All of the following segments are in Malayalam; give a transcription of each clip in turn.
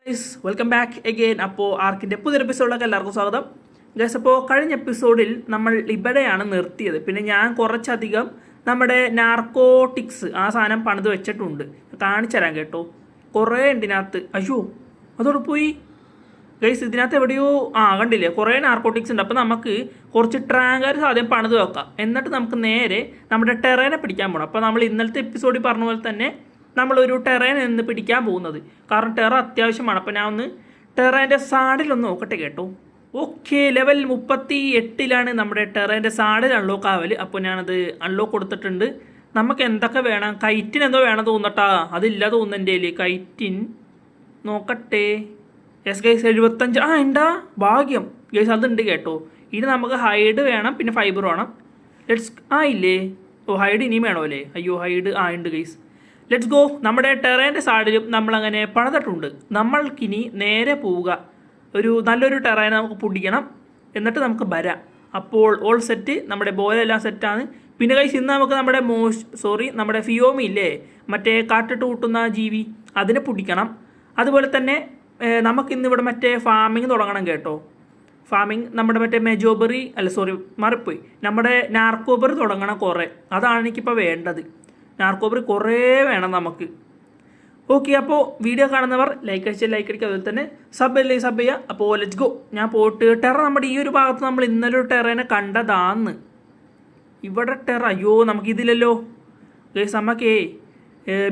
Guys welcome back again. അപ്പോൾ ആർക്കിൻ്റെ പുതിയൊരു എപ്പിസോഡിലേക്ക് എല്ലാവർക്കും സ്വാഗതം. ഗൈസ് അപ്പോൾ കഴിഞ്ഞ എപ്പിസോഡിൽ നമ്മൾ ഇവിടെയാണ് നിർത്തിയത്. പിന്നെ ഞാൻ കുറച്ചധികം നമ്മുടെ നാർക്കോട്ടിക്സ് ആ സാധനം പണിത് വെച്ചിട്ടുണ്ട്, കാണിച്ചു തരാം കേട്ടോ. കുറേ ഉണ്ട് ഇതിനകത്ത്. അയ്യോ അതോടെ പോയി ഗൈസ്. ഇതിനകത്ത് എവിടെയോ കണ്ടില്ലേ, കുറേ നാർക്കോട്ടിക്സ് ഉണ്ട്. അപ്പോൾ നമുക്ക് കുറച്ച് ട്രാങ്കർസ് ആദ്യം പണിത് വെക്കാം, എന്നിട്ട് നമുക്ക് നേരെ നമ്മുടെ ടെറേനെ പിടിക്കാൻ പോകണം. അപ്പോൾ നമ്മൾ ഇന്നലത്തെ എപ്പിസോഡിൽ പറഞ്ഞ പോലെ തന്നെ നമ്മളൊരു ടെറേൻ നിന്ന് പിടിക്കാൻ പോകുന്നത്, കാരണം ടെറ അത്യാവശ്യമാണ്. അപ്പോൾ ഞാൻ ഒന്ന് ടെറേൻ്റെ സാഡിലൊന്ന് നോക്കട്ടെ കേട്ടോ. ഓക്കെ, ലെവൽ 38 നമ്മുടെ ടെറേൻ്റെ സാഡിൽ അൺലോക്ക് ആവല്. അപ്പോൾ ഞാനത് അൺലോക്ക് കൊടുത്തിട്ടുണ്ട്. നമുക്ക് എന്തൊക്കെ വേണം? കൈറ്റിന് എന്തോ വേണം തോന്നട്ടാ, അതില്ല തോന്നുന്നു എൻ്റെ കയ്യിൽ. കൈറ്റിൻ നോക്കട്ടെ. യെസ് ഗൈസ് 75 ഉണ്ടാ, ഭാഗ്യം ഗൈസ്, അതുണ്ട് കേട്ടോ. ഇനി നമുക്ക് ഹൈഡ് വേണം, പിന്നെ ഫൈബർ വേണം. ലെറ്റ്സ് ഇല്ലേ, ഹൈഡ് ഇനിയും വേണോ അല്ലേ? അയ്യോ ഹൈഡ് ഉണ്ട് ഗൈസ്. Let's go. നമ്മുടെ ടെറേൻ്റെ സാഡിലും നമ്മളങ്ങനെ പണിതിട്ടുണ്ട്. നമ്മൾക്കിനി നേരെ പോവുക, നല്ലൊരു ടെറേനെ നമുക്ക് പിടിക്കണം, എന്നിട്ട് നമുക്ക് വരാം. അപ്പോൾ ഓൾ സെറ്റ്, നമ്മുടെ ബോലെല്ലാം സെറ്റാണ്. പിന്നെ കൈസ് ഇന്ന് നമുക്ക് നമ്മുടെ നമ്മുടെ ഫിയോമി ഇല്ലേ, മറ്റേ കാട്ടിട്ട് കൂട്ടുന്ന ജീവി, അതിനെ പിടിക്കണം. അതുപോലെ തന്നെ നമുക്കിന്ന് ഇവിടെ മറ്റേ ഫാമിങ് തുടങ്ങണം കേട്ടോ. ഫാമിങ് നമ്മുടെ മറ്റേ മെജോബറി മാറിപ്പോയി, നമ്മുടെ നാർക്കോബറി തുടങ്ങണം കുറേ. അതാണ് എനിക്കിപ്പോൾ വേണ്ടത്. നാർക്കോബറി കുറേ വേണം നമുക്ക്. ഓക്കെ, അപ്പോൾ വീഡിയോ കാണുന്നവർ ലൈക്ക് അടിച്ചാൽ ലൈക്ക് അടിക്കുക, അതുപോലെ തന്നെ സബ് ചെയ്യുക. അപ്പോൾ ലെറ്റ്സ് ഗോ. ഞാൻ പോയിട്ട് ടെറ നമ്മുടെ ഈ ഒരു ഭാഗത്ത് നമ്മൾ ഇന്നലെ ഒരു ടെറേനെ കണ്ടതാന്ന്. ഇവിടെ ടെറ അയ്യോ നമുക്കിതില്ലല്ലോ ഗൈസ്, നമുക്കേ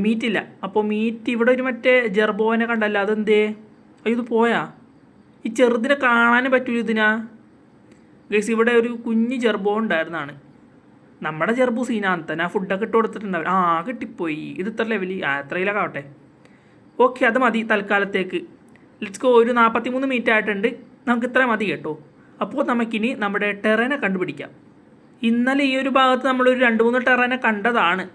മീറ്റില്ല. അപ്പോൾ മീറ്റ് ഇവിടെ ഒരു മറ്റേ ജെർബോനെ കണ്ടല്ലോ, അതെന്തേ? അയ്യോ ഇത് പോയാ? ഈ ചെറുതിനെ കാണാനും പറ്റൂല ഇതിനാ ഗൈസ്. ഇവിടെ ഒരു കുഞ്ഞ് ജെർബോ ഉണ്ടായിരുന്നാണ്. നമ്മുടെ ചെറുപ്പു സീനാന്ത, ഞാൻ ഫുഡൊക്കെ ഇട്ട് കൊടുത്തിട്ടുണ്ടാവും. കിട്ടിപ്പോയി. ഇത് ഇത്ര ലെവലി എത്രയിലൊക്കെ ആവട്ടെ. ഓക്കെ, അത് മതി തൽക്കാലത്തേക്ക്. Let's go. ഒരു 43 മിനിറ്റ് ആയിട്ടുണ്ട്, നമുക്ക് ഇത്ര മതി കേട്ടോ. അപ്പോൾ നമുക്കിനി നമ്മുടെ ടെറേനെ കണ്ടുപിടിക്കാം. ഇന്നലെ ഈ ഒരു ഭാഗത്ത് നമ്മളൊരു 2-3 ടെറേനെ കണ്ടതാണ്.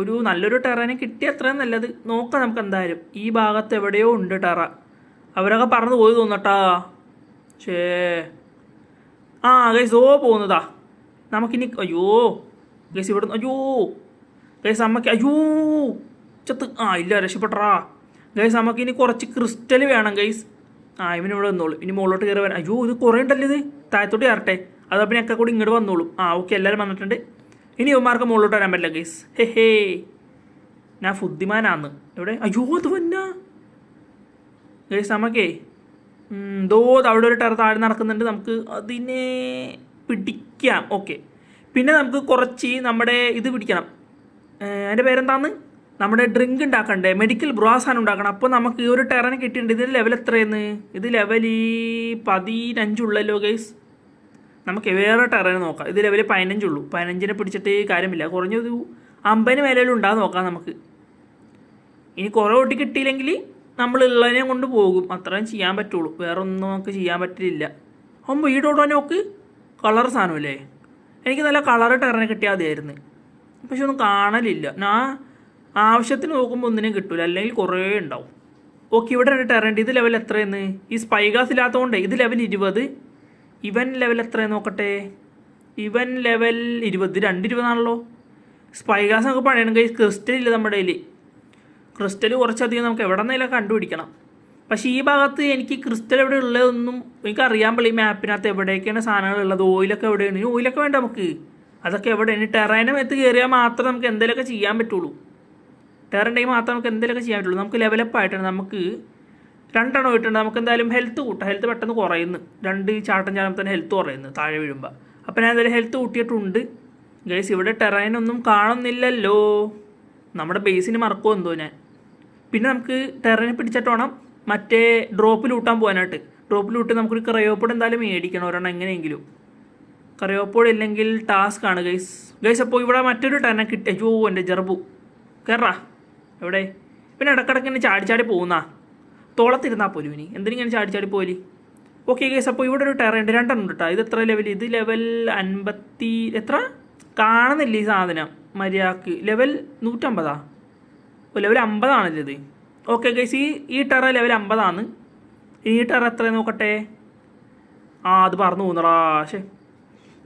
ഒരു നല്ലൊരു ടെറേനെ കിട്ടിയ അത്രയും നല്ലത്. നോക്കാം നമുക്ക് എന്തായാലും. ഈ ഭാഗത്ത് എവിടെയോ ഉണ്ട് ടെറ, അവരൊക്കെ പറന്ന് പോയി തോന്നട്ടാ. ഗൈസ് പോകുന്നതാ നമുക്കിനി. അയ്യോ ഗൈസ് ഇവിടെ ഗൈസ് അമ്മക്ക് ചത്ത് ഇല്ല, രക്ഷപ്പെട്ടറാ ഗൈസ്. നമുക്കിനി കുറച്ച് ക്രിസ്റ്റൽ വേണം ഗൈസ്. ഇവനിവിടെ വന്നോളൂ. ഇനി മുകളിലോട്ട് കയറി വരാം. അയ്യോ ഇത് കുറേ ഉണ്ടല്ലോ, ഇത് താഴത്തോട്ട് കയറട്ടെ. അതപ്പോൾ പിന്നെ ഒക്കെ കൂടി ഇങ്ങോട്ട് വന്നോളും. ഓക്കെ, എല്ലാവരും വന്നിട്ടുണ്ട്. ഇനി ഇവന്മാർക്ക് മുകളിലോട്ട് വരാൻ പറ്റില്ല ഗൈസ്. ഹേ ഞാൻ ബുദ്ധിമാനാന്ന്. എവിടെ? അയ്യോ അത് വന്ന ഗൈസ്. നമുക്കേ അവിടെ ഒരു ടെറ താഴെ നടക്കുന്നുണ്ട്, നമുക്ക് അതിനെ പിടിക്കാം. ഓക്കെ, പിന്നെ നമുക്ക് കുറച്ച് നമ്മുടെ ഇത് പിടിക്കണം. അതിൻ്റെ പേരെന്താന്ന്? നമ്മുടെ ഡ്രിങ്ക് ഉണ്ടാക്കണ്ടേ, മെഡിക്കൽ ബ്രാസാണ് ഉണ്ടാക്കണം. അപ്പോൾ നമുക്ക് ഈ ഒരു ടെറനെ കിട്ടിയിട്ടുണ്ട്. ഇതിന് ലെവൽ എത്രയെന്ന്? ഇത് ലെവൽ 15 ഉള്ളല്ലോ ഗൈസ്. നമുക്ക് വേറെ ടെറനെ നോക്കാം. ഇത് ലെവൽ 15 ഉള്ളൂ. 15നെ പിടിച്ചിട്ട് കാര്യമില്ല, കുറഞ്ഞൊരു 50 മേലും ഉണ്ടാകാൻ നോക്കാം നമുക്ക്. ഇനി കുറേ ഓട്ടി കിട്ടിയില്ലെങ്കിൽ നമ്മൾ ഉള്ളതിനെ കൊണ്ട് പോകും, അത്രയും ചെയ്യാൻ പറ്റുള്ളൂ. വേറെ ഒന്നും നമുക്ക് ചെയ്യാൻ പറ്റില്ല. വീടോടാൻ നോക്ക്. കളർ സാധനമല്ലേ, എനിക്ക് നല്ല കളർ ടെറനെ കിട്ടിയാൽ മതിയായിരുന്നു. പക്ഷെ ഒന്നും കാണലില്ല. ഞാൻ ആവശ്യത്തിന് നോക്കുമ്പോൾ ഒന്നിനും കിട്ടില്ല, അല്ലെങ്കിൽ കുറേ ഉണ്ടാവും. ഓക്കെ, ഇവിടെ ഉണ്ട് ടെറൻറ്റ്. ഇത് ലെവൽ എത്രയെന്ന്? ഈ സ്പൈഗാസ് ഇല്ലാത്തതുകൊണ്ട് ഇത് ലെവൽ 20. ഇവൻ ലെവൽ എത്രയെന്ന് നോക്കട്ടെ. ഇവൻ ലെവൽ 20. 2-20 ആണല്ലോ. സ്പൈഗാസ് നമുക്ക് പണിയണം കൈ. ക്രിസ്റ്റൽ ഇല്ല നമ്മുടെ കയ്യിൽ. ക്രിസ്റ്റൽ കുറച്ചധികം നമുക്ക് എവിടെ നിന്നെങ്കിലും കണ്ടുപിടിക്കണം. പക്ഷേ ഈ ഭാഗത്ത് എനിക്ക് ക്രിസ്റ്റൽ എവിടെ ഉള്ളതൊന്നും എനിക്കറിയാൻ പറ്റില്ല. ഈ മാപ്പിനകത്ത് എവിടെയൊക്കെയാണ് സാധനങ്ങൾ ഉള്ളത്, ഓയിലൊക്കെ എവിടെയാണ്. ഈ ഓയിലൊക്കെ വേണ്ട നമുക്ക്. അതൊക്കെ എവിടെയാണ്? ടെറേനെ മേത്ത് കയറിയാൽ മാത്രമേ നമുക്ക് എന്തെങ്കിലുമൊക്കെ ചെയ്യാൻ പറ്റുള്ളൂ. ടെറേൻ്റെ മാത്രമേ നമുക്ക് എന്തെങ്കിലുമൊക്കെ ചെയ്യാൻ പറ്റുള്ളൂ. നമുക്ക് ലെവലപ്പ് ആയിട്ടാണ്. നമുക്ക് 2 എണ്ണം ഇട്ടുണ്ട്. നമുക്ക് എന്തായാലും ഹെൽത്ത് കൂട്ടാം. ഹെൽത്ത് പെട്ടെന്ന് കുറയുന്നു. 2 ചാട്ടം ചാടുമ്പോൾ തന്നെ ഹെൽത്ത് കുറയുന്നു താഴെ വീഴുമ്പോൾ. അപ്പോൾ ഞാൻ എന്തായാലും ഹെൽത്ത് കൂട്ടിയിട്ടുണ്ട് ഗൈസ്. ഇവിടെ ടെറേനൊന്നും കാണുന്നില്ലല്ലോ. നമ്മുടെ ബേസിന് മറക്കുമോ എന്തോ ഞാൻ. പിന്നെ നമുക്ക് ടെറേനെ പിടിച്ചിട്ട് വേണം മറ്റേ ഡ്രോപ്പ് ലൂട്ടാൻ പോകാനായിട്ട്. ഡ്രോപ്പ് ലൂട്ട് നമുക്കൊരു ക്രയോപ്പോഡ് എന്തായാലും മേടിക്കണം, ഒരെണ്ണം എങ്ങനെയെങ്കിലും. ക്രയോപ്പോഡ് ഇല്ലെങ്കിൽ ടാസ്ക് ആണ് ഗൈസ്. അപ്പോൾ ഇവിടെ മറ്റൊരു ടെറനെ കിട്ടി. അയ്യോ എൻ്റെ ജെർബു കയറാ എവിടെ? പിന്നെ ഇടക്കിടക്ക് ഇങ്ങനെ ചാടി പോകുന്നാ. തോളത്തിരുന്നാൽ പോലും ഇനി എന്തിനിങ്ങനെ ചാടി പോലി. ഓക്കെ ഗൈസ്, അപ്പോൾ ഇവിടെ ഒരു ടെറ ഉണ്ട്. 2 എണ്ണം ഉണ്ട് കേട്ടോ. ഇത് എത്ര ലെവൽ? ഇത് ലെവൽ 50 എത്ര കാണുന്നില്ല ഈ സാധനം മര്യാദക്ക്. ലെവൽ 150. ലെവൽ 50 ആണല്ലോ ഇത്. ഓക്കെ ഗൈസ്, ഈ ടെറ ലെവൽ 50 ആണ്. ഈ ടെറ എത്ര നോക്കട്ടെ. അത് പറന്നു പോകുന്നടാ.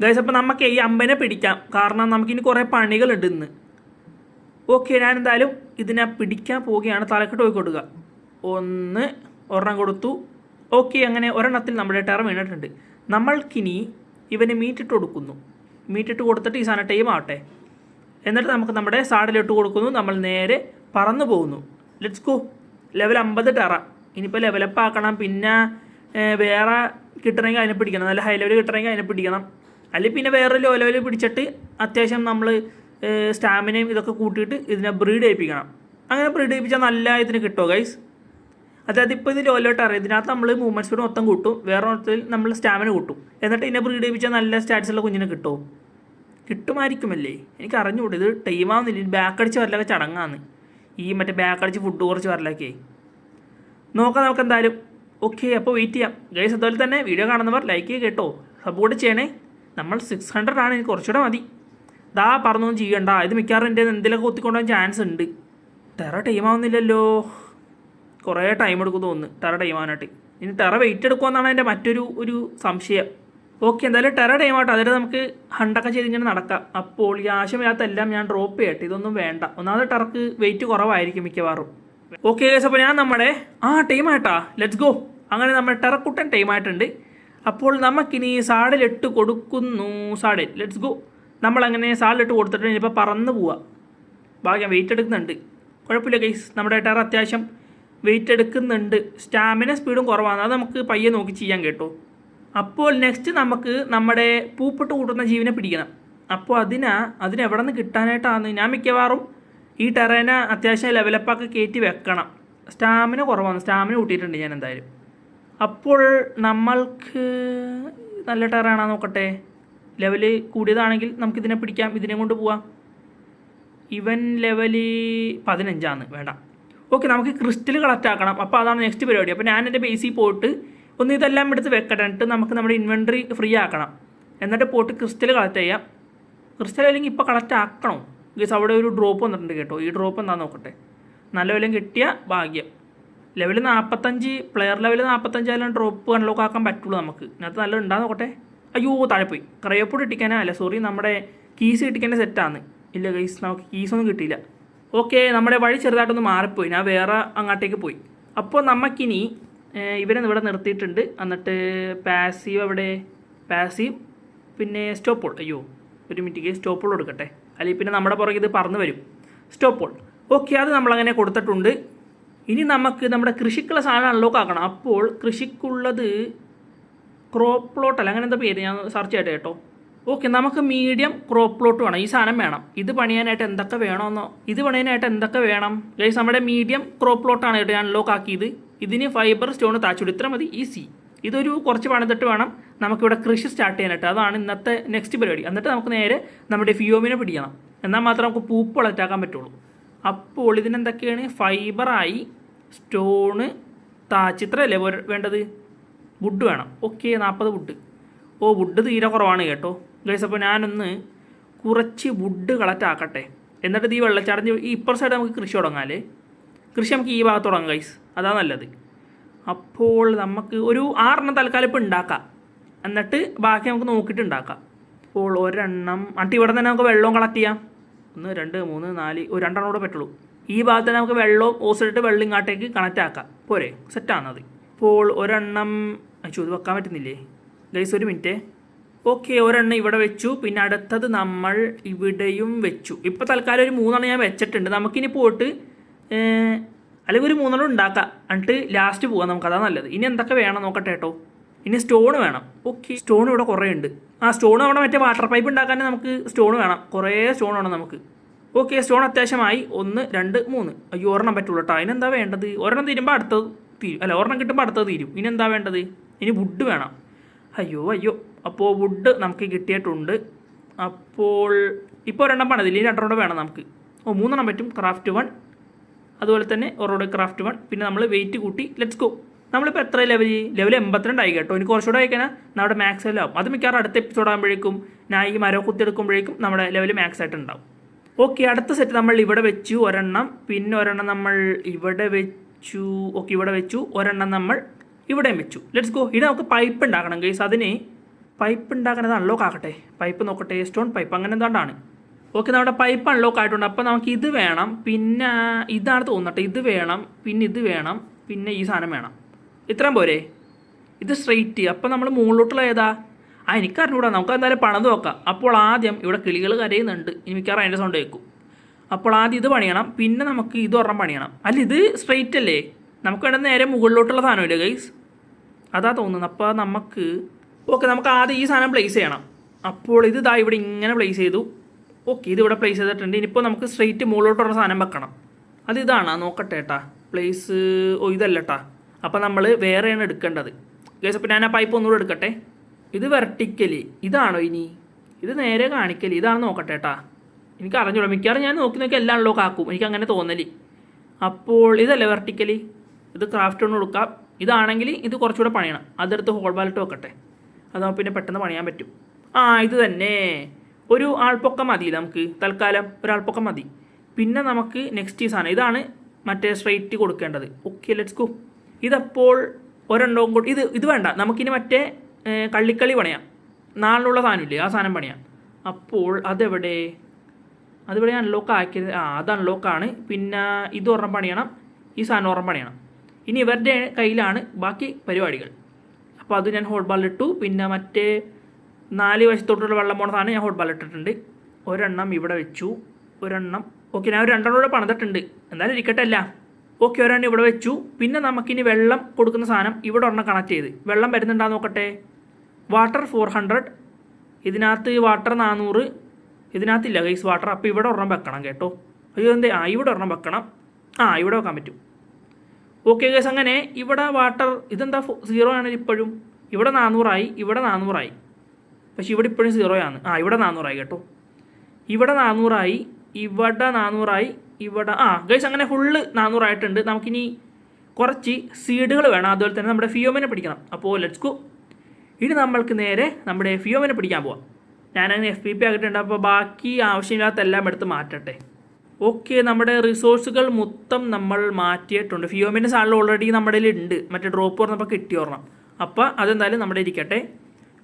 ഗൈസ് അപ്പോൾ നമുക്ക് ഈ 50നെ പിടിക്കാം, കാരണം നമുക്കിനി കുറേ പണികളുണ്ട് ഇന്ന്. ഓക്കെ, ഞാൻ എന്തായാലും ഇതിനെ പിടിക്കാൻ പോവുകയാണ്. തലക്കെട്ട് പോയി കൊടുക്കുക. 1 ഒരെണ്ണം കൊടുത്തു. ഓക്കെ, അങ്ങനെ ഒരെണ്ണത്തിൽ നമ്മുടെ ടെറ വീണിട്ടുണ്ട്. നമ്മൾക്കിനി ഇവന് മീറ്റിട്ട് കൊടുക്കുന്നു. മീറ്റിട്ട് കൊടുത്തിട്ട് ഈ സാധനം ടൈം ആവട്ടെ. എന്നിട്ട് നമുക്ക് നമ്മുടെ സാഡിലിട്ട് കൊടുക്കുന്നു. നമ്മൾ നേരെ പറന്നു പോകുന്നു. Let's go. Level 50 Terra. ഇനിയിപ്പോൾ ലെവലപ്പ് ആക്കണം. പിന്നെ വേറെ കിട്ടണമെങ്കിൽ അതിനെ പിടിക്കണം. നല്ല ഹൈ ലെവൽ കിട്ടണമെങ്കിൽ അതിനെ പിടിക്കണം. അല്ലെങ്കിൽ പിന്നെ വേറെ ലോ ലെവൽ പിടിച്ചിട്ട് അത്യാവശ്യം നമ്മൾ സ്റ്റാമിനയും ഇതൊക്കെ കൂട്ടിയിട്ട് ഇതിനെ ബ്രീഡ് ചെയ്യിപ്പിക്കണം. അങ്ങനെ ബ്രീഡ് ചെയ്യിപ്പിച്ചാൽ നല്ല ഇതിന് കിട്ടുമോ ഗൈസ്? അതായത് ഇപ്പോൾ ഇത് ലോലോട്ട് അറിയാം. ഇതിനകത്ത് നമ്മൾ മൂവ്മെൻറ്റ് സ്പീഡ് മൊത്തം കൂട്ടും, വേറെ മൊത്തത്തിൽ നമ്മൾ സ്റ്റാമിന കൂട്ടും. എന്നിട്ട് ഇതിനെ ബ്രീഡ് ചെയ്യിപ്പിച്ചാൽ നല്ല സ്റ്റാറ്റ്സുള്ള കുഞ്ഞിനെ കിട്ടുമോ? കിട്ടുമായിരിക്കുമല്ലേ, എനിക്ക് അറിഞ്ഞുകൂടെ. ഇത് ടൈമാവുന്നില്ല. ബാക്ക് അടിച്ച് വരലൊക്കെ ചടങ്ങാന്ന്. ഈ മറ്റേ ബാക്ക് അടിച്ച് ഫുഡ് കുറച്ച് വരലൊക്കെ നോക്കാം നമുക്ക് എന്തായാലും. ഓക്കെ, അപ്പോൾ വെയിറ്റ് ചെയ്യാം ഗൈസ്. അതുപോലെ തന്നെ വീഡിയോ കാണുന്നവർ ലൈക്ക് ചെയ്യുക കേട്ടോ, സപ്പോർട്ട് ചെയ്യണേ. നമ്മൾ 600 ആണ്, എനിക്ക് കുറച്ചുകൂടെ മതി. ദാ പറഞ്ഞൊന്നും ചെയ്യണ്ട. ഇത് മിക്കവാറും എൻ്റെ എന്തെങ്കിലുമൊക്കെ കുത്തിക്കൊണ്ടുപോകാൻ ചാൻസ് ഉണ്ട്. ടെറ ടൈമാവുന്നില്ലല്ലോ, കുറേ ടൈം എടുക്കും തോന്നുന്നു ടെറ ടൈമാവാനായിട്ട്. ഇനി ടെറ വെയിറ്റ് എടുക്കുമെന്നാണ് എൻ്റെ മറ്റൊരു സംശയം. ഓക്കെ, എന്തായാലും ടെറ ടൈം ആവട്ടെ. അതായത് നമുക്ക് ഹണ്ടൊക്കെ ചെയ്ത് ഇങ്ങനെ നടക്കാം. അപ്പോൾ ഈ ആവശ്യമില്ലാത്തെല്ലാം ഞാൻ ഡ്രോപ്പ് ചെയ്യട്ടെ. ഇതൊന്നും വേണ്ട. ഒന്നാമത് ടെറക്ക് വെയിറ്റ് കുറവായിരിക്കും മിക്കവാറും. ഓക്കെ ഗൈസ്, അപ്പോൾ ഞാൻ നമ്മുടെ ടൈം ആയിട്ടാ. Let's go. അങ്ങനെ നമ്മുടെ ടെറക്കുട്ടൻ ടൈം ആയിട്ടുണ്ട്. അപ്പോൾ നമുക്കിനി സാഡിലിട്ട് കൊടുക്കുന്നു. Saddle let's go. നമ്മളങ്ങനെ സാഡിലിട്ട് കൊടുത്തിട്ട് ഇനിയിപ്പോൾ പറന്ന് പോവാം. ഭാഗ്യം വെയിറ്റ് എടുക്കുന്നുണ്ട്. കുഴപ്പമില്ല ഗൈസ്, നമ്മുടെ ടെറ അത്യാവശ്യം വെയിറ്റ് എടുക്കുന്നുണ്ട്. സ്റ്റാമിന സ്പീഡും കുറവാണ്. അത് നമുക്ക് പയ്യെ നോക്കി ചെയ്യാൻ കേട്ടോ. അപ്പോൾ നെക്സ്റ്റ് നമുക്ക് നമ്മുടെ പൂപ്പിട്ട് കൂട്ടുന്ന ജീവനെ പിടിക്കണം. അപ്പോൾ അതിനെവിടെ നിന്ന് കിട്ടാനായിട്ടാണ് ഞാൻ മിക്കവാറും ഈ ടെറേനെ അത്യാവശ്യം ലെവലപ്പൊക്കെ കയറ്റി വെക്കണം. സ്റ്റാമിന കുറവാണ്. സ്റ്റാമിന കൂട്ടിയിട്ടുണ്ട് ഞാൻ എന്തായാലും. അപ്പോൾ നമ്മൾക്ക് നല്ല ടെറാണോ നോക്കട്ടെ. ലെവല് കൂടിയതാണെങ്കിൽ നമുക്കിതിനെ പിടിക്കാം, ഇതിനെ കൊണ്ട് പോവാം. ഇവൻ ലെവല് 15 വേണ്ട. ഓക്കെ, നമുക്ക് ക്രിസ്റ്റൽ കളക്ട് ആക്കണം. അപ്പോൾ അതാണ് നെക്സ്റ്റ് പരിപാടി. അപ്പോൾ ഞാൻ എൻ്റെ ബേസിൽ പോയിട്ട് ഒന്ന് ഇതെല്ലാം എടുത്ത് വെക്കട്ടെ. എന്നിട്ട് നമുക്ക് നമ്മുടെ ഇൻവെൻട്രി ഫ്രീ ആക്കണം. എന്നിട്ട് പോയിട്ട് ക്രിസ്റ്റൽ കളക്ട് ചെയ്യാം. ക്രിസ്റ്റൽ അല്ലെങ്കിൽ ഇപ്പോൾ കളക്ട് ആക്കണോ ഗൈസ്? അവിടെ ഒരു ഡ്രോപ്പ് വന്നിട്ടുണ്ട് കേട്ടോ. ഈ ഡ്രോപ്പ് എന്താണെന്ന് നോക്കട്ടെ. നല്ല വിലയും കിട്ടിയ ഭാഗ്യം. ലെവൽ 45, പ്ലെയർ ലെവൽ 45 ആയാലും ഡ്രോപ്പ് അൺലോക്ക് ആക്കാൻ പറ്റുള്ളൂ നമുക്ക്. ഇതിനകത്ത് നല്ല ഉണ്ടാകുന്ന നോക്കട്ടെ. അയ്യോ, താഴെ പോയി. ക്രയോപ്പോട്ട് ഇട്ടിക്കാനാ അല്ല, സോറി, നമ്മുടെ കീസ് കിട്ടിക്കേണ്ട സെറ്റാണ്. ഇല്ല ഗൈസ്, നമുക്ക് കീസൊന്നും കിട്ടിയില്ല. ഓക്കെ, നമ്മുടെ വഴി ചെറുതായിട്ടൊന്ന് മാറിപ്പോയി. ഞാൻ വേറെ അങ്ങോട്ടേക്ക് പോയി. അപ്പോൾ നമുക്കിനി ഇവരെ ഇവിടെ നിർത്തിയിട്ടുണ്ട്. എന്നിട്ട് പാസീവ് എവിടെ? പാസീവ് പിന്നെ സ്റ്റോപ്പോൾ. അയ്യോ, ഒരു മിനിറ്റ്, സ്റ്റോപ്പോൾ കൊടുക്കട്ടെ. അല്ലെങ്കിൽ പിന്നെ നമ്മുടെ പുറകെ ഇത് പറന്ന് വരും. സ്റ്റോപ്പോൾ. ഓക്കെ, അത് നമ്മളങ്ങനെ കൊടുത്തിട്ടുണ്ട്. ഇനി നമുക്ക് നമ്മുടെ കൃഷിക്കുള്ള സാധനം അൺലോക്ക് ആക്കണം. അപ്പോൾ കൃഷിക്കുള്ളത് ക്രോപ്പ് പ്ലോട്ട് അല്ല, അങ്ങനെ എന്താ പേര്, ഞാൻ സെർച്ച് ചെയ്യട്ടെ കേട്ടോ. ഓക്കെ, നമുക്ക് മീഡിയം ക്രോപ്പ് പ്ലോട്ട് വേണം. ഈ സാധനം വേണം. ഇത് പണിയാനായിട്ട് എന്തൊക്കെ വേണം ഗൈസ്? നമ്മുടെ മീഡിയം ക്രോപ്പ് പ്ലോട്ടാണ് കേട്ടോ ഞാൻ അൺലോക്ക് ആക്കിയത്. ഇതിന് ഫൈബർ സ്റ്റോൺ താച്ചുകൂടി, ഇത്ര മതി, ഈസി. ഇതൊരു കുറച്ച് പണിതിട്ട് വേണം നമുക്കിവിടെ കൃഷി സ്റ്റാർട്ട് ചെയ്യാനായിട്ട്. അതാണ് ഇന്നത്തെ നെക്സ്റ്റ് പരിപാടി. എന്നിട്ട് നമുക്ക് നേരെ നമ്മുടെ ഫിയോമിനെ പിടിക്കണം. എന്നാൽ മാത്രമേ നമുക്ക് പൂപ്പ് വളർത്താക്കാൻ പറ്റുള്ളൂ. അപ്പോൾ ഇതിനെന്തൊക്കെയാണ്? ഫൈബറായി, സ്റ്റോണ്, താച്ച്, ഇത്രയല്ലേ വേണ്ടത്? വുഡ് വേണം. Okay, 40 would. വുഡ് തീരെ കുറവാണ് കേട്ടോ ഗൈസ്. അപ്പോൾ ഞാനൊന്ന് കുറച്ച് വുഡ് കളക്ട് ആക്കട്ടെ. എന്നിട്ട് ഈ വെള്ളച്ചാടഞ്ഞ് ഈ ഇപ്പുറ സൈഡ് നമുക്ക് കൃഷി തുടങ്ങാല്ലേ. കൃഷി നമുക്ക് ഈ ഭാഗത്ത് തുടങ്ങാം ഗൈസ്, അതാണ് നല്ലത്. അപ്പോൾ നമുക്ക് ഒരു 6 തൽക്കാലം ഇപ്പോൾ ഉണ്ടാക്കാം. എന്നിട്ട് ബാക്കി നമുക്ക് നോക്കിയിട്ട് ഉണ്ടാക്കാം. അപ്പോൾ ഒരെണ്ണം ഇവിടെ തന്നെ നമുക്ക് വെള്ളവും കളക്ട് ചെയ്യാം. 1 2 3 4 ഒരു 2 കൂടെ പറ്റുള്ളൂ. ഈ ഭാഗത്ത് തന്നെ നമുക്ക് വെള്ളവും ഓസിട്ട് വെള്ളം ഇങ്ങോട്ടേക്ക് കണക്റ്റ് ആക്കാം. പോരെ, സെറ്റാണത്. അപ്പോൾ ഒരെണ്ണം ഇത് വെക്കാൻ പറ്റുന്നില്ലേ ഗൈസ്? ഒരു മിനിറ്റ്. ഓക്കെ, ഒരെണ്ണം ഇവിടെ വെച്ചു. പിന്നെ അടുത്തത് നമ്മൾ ഇവിടെയും വെച്ചു. ഇപ്പോൾ തൽക്കാലം ഒരു 3 ഞാൻ വെച്ചിട്ടുണ്ട്. നമുക്കിനി പോയിട്ട് അല്ലെങ്കിൽ ഒരു 3 ഉണ്ടാക്കാം. എന്നിട്ട് ലാസ്റ്റ് പോകാം നമുക്ക്, അതാണ് നല്ലത്. ഇനി എന്തൊക്കെ വേണം നോക്കട്ടെ കേട്ടോ. ഇനി സ്റ്റോൺ വേണം. ഓക്കെ, സ്റ്റോൺ ഇവിടെ കുറേ ഉണ്ട്. സ്റ്റോൺ അവിടെ മറ്റേ വാട്ടർ പൈപ്പ് ഉണ്ടാക്കാൻ നമുക്ക് സ്റ്റോൺ വേണം. കുറേ സ്റ്റോൺ വേണം നമുക്ക്. ഓക്കെ, സ്റ്റോൺ അത്യാവശ്യമായി. 1 2 3. അയ്യോ, ഒരെണ്ണം പറ്റുള്ളൂ കേട്ടോ. അതിനെന്താ വേണ്ടത്? ഒരെണ്ണം തീരുമ്പോൾ അടുത്തത് തീരും. അല്ല, ഒരെണ്ണം കിട്ടുമ്പോൾ അടുത്തത് തീരും. ഇനി എന്താ വേണ്ടത്? ഇനി വുഡ് വേണം. അയ്യോ. അപ്പോൾ വുഡ് നമുക്ക് കിട്ടിയിട്ടുണ്ട്. അപ്പോൾ ഇപ്പോൾ ഒരെണ്ണം പണിതില്ല, ഇനി 2 വേണം നമുക്ക്. 3 പറ്റും. ക്രാഫ്റ്റ് 1, അതുപോലെ തന്നെ ഒരോട് ക്രാഫ്റ്റ് 1. പിന്നെ നമ്മൾ വെയിറ്റ് കൂട്ടി. Let's go. നമ്മളിപ്പോൾ എത്ര ലെവൽ 82 ആയി കേട്ടോ. എനിക്ക് കുറച്ചുകൂടെ ആയിക്കഴിഞ്ഞാൽ നമ്മുടെ മാക്സ് ലെവൽ ആവും. അത് മിക്കവാറും അടുത്ത എപ്പിസോഡ് ആകുമ്പോഴേക്കും ഞാൻ ഈ മരം കുത്തിയെടുക്കുമ്പോഴേക്കും നമ്മുടെ ലെവൽ മാക്സ് ആയിട്ട് ഉണ്ടാവും. ഓക്കെ, അടുത്ത സെറ്റ് നമ്മൾ ഇവിടെ വെച്ചു ഒരെണ്ണം. പിന്നെ ഒരെണ്ണം നമ്മൾ ഇവിടെ വെച്ചു. ഓക്കെ, ഇവിടെ വെച്ചു. ഒരെണ്ണം നമ്മൾ ഇവിടെയും വെച്ചു. Let's go. ഇനി നമുക്ക് പൈപ്പ് ഉണ്ടാക്കണം ഗൈസ്. അതിന് പൈപ്പ് ഉണ്ടാക്കണത് അൺലോക്ക് ആക്കട്ടെ. പൈപ്പ് നോക്കട്ടെ, സ്റ്റോൺ പൈപ്പ് അങ്ങനെ എന്താണ്ടാണ്. ഓക്കെ, നമ്മുടെ പൈപ്പ് അൺലോക്ക് ആയിട്ടുണ്ട്. അപ്പോൾ നമുക്ക് ഇത് വേണം. പിന്നെ ഇതാണ് തോന്നട്ടെ, ഇത് വേണം. പിന്നെ ഇത് വേണം. പിന്നെ ഈ സാധനം വേണം. ഇത്രയും പോരെ? ഇത് സ്ട്രെയിറ്റ്. അപ്പോൾ നമ്മൾ മുകളിലോട്ടുള്ള ഏതാ? എനിക്കറിഞ്ഞൂടാ. നമുക്ക് എന്തായാലും പണിത് നോക്കാം. അപ്പോൾ ആദ്യം ഇവിടെ കിളികൾ കരയുന്നുണ്ട്. ഇനി മിക്കവാറും അതിൻ്റെ സൗണ്ട് കേൾക്കും. അപ്പോൾ ആദ്യം ഇത് പണിയണം, പിന്നെ നമുക്ക് ഇത് ഒരെണ്ണം പണിയണം. അല്ല, ഇത് സ്ട്രെയിറ്റ് അല്ലേ? നമുക്ക് വേണ്ട നേരെ മുകളിലോട്ടുള്ള സാധനമില്ലേ ഗൈസ്? അതാ തോന്നുന്നത്. അപ്പോൾ നമുക്ക് നമുക്ക് ആദ്യം ഈ സാധനം പ്ലേസ് ചെയ്യണം. അപ്പോൾ ഇത് ഇതാ ഇവിടെ ഇങ്ങനെ പ്ലേസ് ചെയ്തു. ഇത് ഇവിടെ പ്ലേസ് ചെയ്തിട്ടുണ്ട്. ഇനിയിപ്പോൾ നമുക്ക് സ്ട്രെയിറ്റ് മുകളിലോട്ടുള്ള സാധനം വെക്കണം. അത് ഇതാണ്, നോക്കട്ടെ ഏട്ടാ. പ്ലേസ് ഇതല്ല കേട്ടാ. അപ്പോൾ നമ്മൾ വേറെയാണ് എടുക്കേണ്ടത് ഗൈസ്. അപ്പോൾ ഞാൻ ആ പൈപ്പ് ഒന്നുകൂടെ എടുക്കട്ടെ. ഇത് വെർട്ടിക്കലി ഇതാണോ? ഇനി ഇത് നേരെ കാണിക്കല് ഇതാണ്, നോക്കട്ടെ ഏട്ടാ. എനിക്ക് അറിഞ്ഞൂടാ. മിക്കവാറും ഞാൻ നോക്കി എല്ലാം അൺലോക്ക് ആക്കും, എനിക്ക് അങ്ങനെ തോന്നല്. അപ്പോൾ ഇതല്ലേ വെർട്ടിക്കലി? ഇത് ക്രാഫ്റ്റ് ഒന്ന് കൊടുക്കാം. ഇതാണെങ്കിൽ ഇത് കുറച്ചുകൂടെ പണിയണം. അതെടുത്ത് ഹോൾ ബാലറ്റ് വെക്കട്ടെ. അതാകുമ്പോൾ പിന്നെ പെട്ടെന്ന് പണിയാൻ പറ്റും. ഇത് തന്നെ. ഒരു ആൾപ്പൊക്കം മതി നമുക്ക് തൽക്കാലം. ഒരാൾപ്പൊക്കം മതി. പിന്നെ നമുക്ക് നെക്സ്റ്റ് ഈ സാധനം ഇതാണ് മറ്റേ സ്ട്രെയിറ്റ് കൊടുക്കേണ്ടത്. Let's go. ഇതപ്പോൾ ഒരെണ്ണവും കൂടി ഇത് വേണ്ട. നമുക്കിനി മറ്റേ കള്ളിക്കളി പണിയാം. നാളിലുള്ള സാധനമില്ലേ, ആ സാധനം പണിയാം. അപ്പോൾ അതിവിടെ അൺലോക്ക് ആക്കിയത്. അത് അൺലോക്കാണ്. പിന്നെ ഇത് ഒരെണ്ണം പണിയണം, ഈ സാധനം ഒരെണ്ണം പണിയണം. ഇനി ഇവരുടെ കയ്യിലാണ് ബാക്കി പരിപാടികൾ. അപ്പോൾ അത് ഞാൻ ഹോട്ട് ബാളിലിട്ടു. പിന്നെ മറ്റേ 4 വശത്തോട്ടുള്ള വെള്ളം പോണ സാധനം ഞാൻ ഹോട്ട് ബാളിട്ടിട്ടുണ്ട്. ഒരെണ്ണം ഇവിടെ വെച്ചു, ഒരെണ്ണം ഞാൻ ഒരു 2 കൂടെ പണിതിട്ടുണ്ട്. എന്തായാലും ഇരിക്കട്ടെ അല്ല. ഒരെണ്ണം ഇവിടെ വെച്ചു. പിന്നെ നമുക്കിനി വെള്ളം കൊടുക്കുന്ന സാധനം ഇവിടെ ഒരെണ്ണം കണക്ട് ചെയ്ത്. വെള്ളം വരുന്നുണ്ടാന്ന് നോക്കട്ടെ. വാട്ടർ 400. ഇതിനകത്ത് വാട്ടർ 400. ഇതിനകത്തില്ല guys water. അപ്പോൾ ഇവിടെ ഒരെണ്ണം വെക്കണം കേട്ടോ. ഇവിടെ ഒരെണ്ണം വെക്കണം. ഇവിടെ വെക്കാൻ പറ്റും. ഗൈസ്, അങ്ങനെ ഇവിടെ വാട്ടർ ഇതെന്താ 0 ആണ് ഇപ്പോഴും. ഇവിടെ 400 ഇവിടെ 400 പക്ഷെ ഇവിടെ ഇപ്പോഴും 0 ആണ്. ഇവിടെ 400 കേട്ടോ. ഇവിടെ 400 ഇവിടെ 400 ഇവിടെ ഗൈസ് അങ്ങനെ ഫുള്ള് 400 ആയിട്ടുണ്ട്. നമുക്കിനി കുറച്ച് സീഡുകൾ വേണം. അതുപോലെ തന്നെ നമ്മുടെ ഫിയോമിനെ പിടിക്കണം. അപ്പോൾ ലെറ്റ്സ് ഗോ. ഇനി നമ്മൾക്ക് നേരെ നമ്മുടെ ഫിയോമിനെ പിടിക്കാൻ പോവാം. ഞാനങ്ങനെ FPP ആക്കിയിട്ടുണ്ട്. അപ്പോൾ ബാക്കി ആവശ്യമില്ലാത്ത എല്ലാം എടുത്ത് മാറ്റട്ടെ. നമ്മുടെ റിസോഴ്സുകൾ മൊത്തം നമ്മൾ മാറ്റിയിട്ടുണ്ട്. ഫിയോമിൻ്റെ സാധനം ഓൾറെഡി നമ്മുടെ ഉണ്ട്. മറ്റേ ഡ്രോപ്പ് പറഞ്ഞപ്പോൾ കിട്ടി ഓർണം. അപ്പോൾ അതെന്തായാലും നമ്മുടെ ഇരിക്കട്ടെ.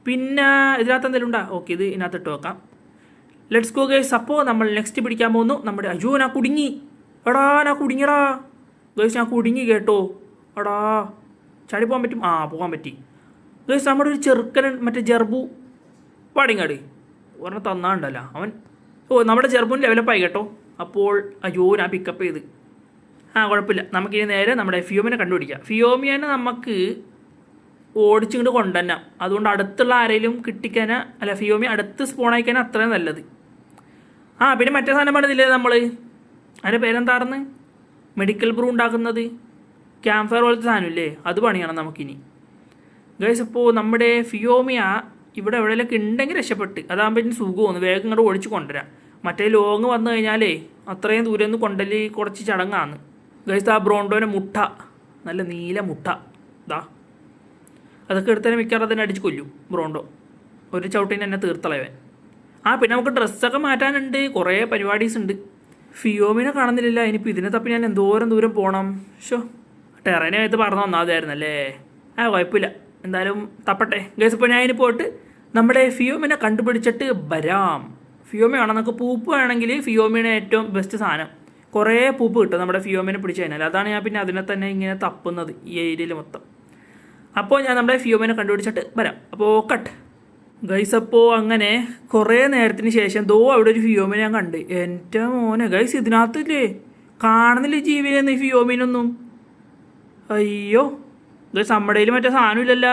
പിന്നെ ഇതിനകത്ത് എന്തെങ്കിലും ഉണ്ടാ? ഇത് ഇതിനകത്ത് ഇട്ട് വെക്കാം. Let's go guys. അപ്പോൾ നമ്മൾ നെക്സ്റ്റ് പിടിക്കാൻ പോകുന്നു നമ്മുടെ ഞാൻ കുടുങ്ങി. ഞാൻ കുടുങ്ങിയടാ ഗൈസ്. ഞാൻ കുടുങ്ങി കേട്ടോ. ചാടി പോകാൻ പറ്റും? പോകാൻ പറ്റി ഗൈസ്. നമ്മുടെ ഒരു ചെറുക്കൻ മറ്റേ ജെർബു പാടിങ്ങാട് ഒരെണ്ണം തന്നാണ്ടല്ല അവൻ. നമ്മുടെ ജെർബുവിന് ലെവലപ്പായി കേട്ടോ. അപ്പോൾ ഞാൻ പിക്കപ്പ് ചെയ്ത്. കുഴപ്പമില്ല. നമുക്കിനി നേരെ നമ്മുടെ ഫിയോമിനെ കണ്ടുപിടിക്കാം. ഫിയോമിയനെ നമുക്ക് ഓടിച്ചിങ്ങോട്ട് കൊണ്ടുതന്നെ. അതുകൊണ്ട് അടുത്തുള്ള ആരെങ്കിലും കിട്ടിക്കാനാ അല്ല ഫിയോമി അടുത്ത് സ്പോൺ ആയിക്കാനാ അത്രയും നല്ലത്. പിന്നെ മറ്റേ സാധനം പണിതില്ലേ നമ്മൾ? അതിൻ്റെ പേരെന്താണെന്ന്? മെഡിക്കൽ ബ്രൂ ഉണ്ടാക്കുന്നത് ക്യാമ്പ് ഫയർ പോലത്തെ സാധനമില്ലേ, അത് പണിയണം നമുക്കിനി ഗൈസ്. അപ്പോൾ നമ്മുടെ ഫിയോമിയ ഇവിടെ എവിടെയെങ്കിലൊക്കെ ഉണ്ടെങ്കിൽ രക്ഷപ്പെട്ട്. അതാകുമ്പോൾ ഇനി സുഖമൊന്ന് വേഗം ഇങ്ങോട്ട് ഓടിച്ച് കൊണ്ടുവരാം. മറ്റേ ലോങ് വന്നു കഴിഞ്ഞാലേ അത്രയും ദൂരം ഒന്ന് കൊണ്ടല് കുറച്ച് ചടങ്ങാണ് ഗൈസ്. ബ്രോണ്ടോൻ്റെ മുട്ട, നല്ല നീല മുട്ട അതൊക്കെ എടുത്തന്നെ മിക്കവാറും അതിനെ അടിച്ച് കൊല്ലും ബ്രോണ്ടോ. ഒരു ചവിട്ടിന് എന്നെ തീർത്തളവൻ. പിന്നെ നമുക്ക് ഡ്രസ്സൊക്കെ മാറ്റാനുണ്ട്. കുറേ പരിപാടീസ് ഉണ്ട്. ഫിയോമിനെ കാണുന്നില്ല. ഇനിയിപ്പോൾ ഇതിനെ തപ്പി ഞാൻ എന്തോരം ദൂരം പോകണം. ടെറേനായിട്ട് പറഞ്ഞു വന്നാതായിരുന്നല്ലേ. കുഴപ്പമില്ല, എന്തായാലും തപ്പട്ടെ ഗൈസ്. ഇപ്പോൾ ഞാൻ ഇനി പോയിട്ട് നമ്മുടെ ഫിയോമിനെ കണ്ടുപിടിച്ചിട്ട് വരാം. ഫിയോമി വേണം. നമുക്ക് പൂപ്പ് വേണമെങ്കിൽ ഫിയോമിയുടെ ഏറ്റവും ബെസ്റ്റ് സാധനം. കുറേ പൂപ്പ് കിട്ടും നമ്മുടെ ഫിയോമിനെ പിടിച്ച് കഴിഞ്ഞാൽ. അതാണ് ഞാൻ പിന്നെ അതിനെ തന്നെ ഇങ്ങനെ തപ്പുന്നത് ഈ ഏരിയയിൽ മൊത്തം. അപ്പോൾ ഞാൻ നമ്മുടെ ഫിയോമിനെ കണ്ടുപിടിച്ചിട്ട് വരാം. അപ്പോൾ കട്ട് ഗൈസ്. അപ്പോൾ അങ്ങനെ കുറേ നേരത്തിന് ശേഷം അവിടെ ഒരു ഫിയോമിനെ ഞാൻ കണ്ട്. എൻ്റെ മോനെ ഗൈസ്, ഇതിനകത്തില്ലേ കാണുന്നില്ല ജീവിലെന്ന് ഈ ഫിയോമിനൊന്നും. അയ്യോ ഗൈസ്, നമ്മുടെ കയ്യിൽ മറ്റേ സാധനമില്ലല്ല.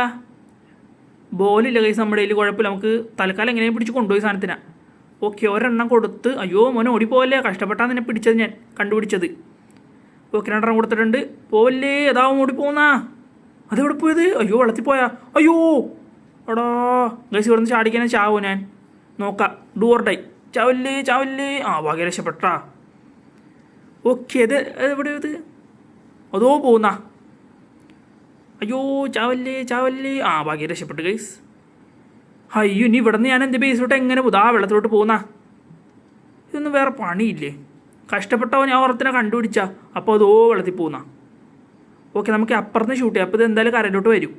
ബോലില്ല ഗൈസ് നമ്മുടെ കയ്യിൽ. കുഴപ്പമില്ല, നമുക്ക് തൽക്കാലം എങ്ങനെയും പിടിച്ച് കൊണ്ടുപോയി സാധനത്തിനാണ്. ഒരെണ്ണം കൊടുത്ത്. മോനെ ഓടിപ്പോവല്ലേ, കഷ്ടപ്പെട്ടാണ് നിന്നെ പിടിച്ചത് ഞാൻ കണ്ടുപിടിച്ചത്. 2 കൊടുത്തിട്ടുണ്ട്. പോവല്ലേ, അതാവും ഓടിപ്പോന്നാ. അതെവിടെ പോയത്? വെള്ളത്തിൽ പോയാ. ഗൈസ്, ഇവിടെ നിന്ന് ചാടിക്കാനെ ചാവോ ഞാൻ നോക്കാം. ഡൂർഡൈ ചാവല്ലേ. ഭാഗ്യം രക്ഷപ്പെട്ടാ. അത് എവിടെ ഇത്? അതോ പോന്നാ. ചാവല്ലേ. ഭാഗ്യം രക്ഷപ്പെട്ടു ഗൈസ്. ഇനി ഇവിടെ നിന്ന് ഞാൻ എൻ്റെ ബേസിലോട്ട് എങ്ങനെ വെള്ളത്തിലോട്ട് പോകുന്ന? ഇതൊന്നും വേറെ പണിയില്ലേ? കഷ്ടപ്പെട്ടാവും ഞാൻ ഓർത്തിനെ കണ്ടുപിടിച്ചാ. അപ്പോൾ അതോ വെള്ളത്തിൽ പോകുന്ന. നമുക്ക് അപ്പുറത്ത് ഷൂട്ട് ചെയ്യാം. അപ്പോൾ ഇത് എന്തായാലും കരയിലോട്ട് വരും.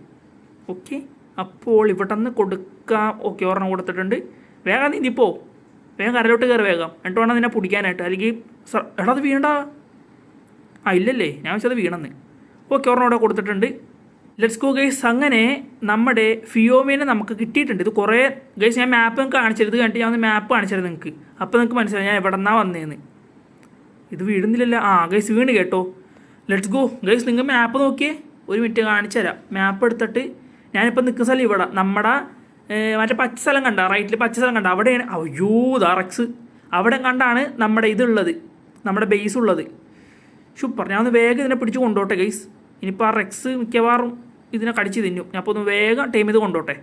അപ്പോൾ ഇവിടെ നിന്ന് കൊടുക്കാം. ഒരെണ്ണം കൊടുത്തിട്ടുണ്ട്. വേഗം നീന്തിപ്പോ, വേഗം കരയിലോട്ട് കയറി വേഗം. എന്നിട്ട് വേണം നിന്നെ പിടിക്കാനായിട്ട്. അല്ലെങ്കിൽ അത് വീണടാ. ഇല്ലല്ലേ, ഞാൻ വെച്ചത് വീണെന്ന്. ഒരെണ്ണം ഇവിടെ കൊടുത്തിട്ടുണ്ട്. Let's go guys. അങ്ങനെ നമ്മുടെ ഫിയോമിനെ നമുക്ക് കിട്ടിയിട്ടുണ്ട്. ഇത് കുറേ ഗൈസ് ഞാൻ മാപ്പ് നിങ്ങൾക്ക് കാണിച്ചത് കണ്ടിട്ട് ഞാൻ ഒന്ന് മാപ്പ് കാണിച്ചത് നിങ്ങൾക്ക്. അപ്പോൾ നിങ്ങൾക്ക് മനസ്സിലായി ഞാൻ എവിടെ നിന്നാണ് വന്നതെന്ന്. ഇത് വീടുന്നില്ലല്ലോ. ഗൈസ് വീണ് കേട്ടോ. Let's go guys. നിങ്ങൾ മാപ്പ് നോക്കിയേ, ഒരു മിനിറ്റ് കാണിച്ചു തരാം. മാപ്പ് എടുത്തിട്ട് ഞാനിപ്പോൾ നിൽക്കുന്ന സ്ഥലം ഇവിടെ നമ്മുടെ മറ്റേ പച്ച സ്ഥലം കണ്ട, റൈറ്റിൽ പച്ച സ്ഥലം കണ്ട, അവിടെയാണ്. അയ്യോ റെക്സ് അവിടെ കണ്ടാണ് നമ്മുടെ ഇതുള്ളത്, നമ്മുടെ ബേസ് ഉള്ളത്. സൂപ്പർ. ഞാൻ ഒന്ന് വേഗം ഇതിനെ പിടിച്ച് കൊണ്ടോട്ടെ ഗൈസ്. ഇനിയിപ്പോൾ ആ റെക്സ് മിക്കവാറും ഇതിനെ കടിച്ച് തിന്നും. ഞാൻ അപ്പോൾ ഒന്ന് വേഗം ടൈം ചെയ്ത് കൊണ്ടോട്ടെ.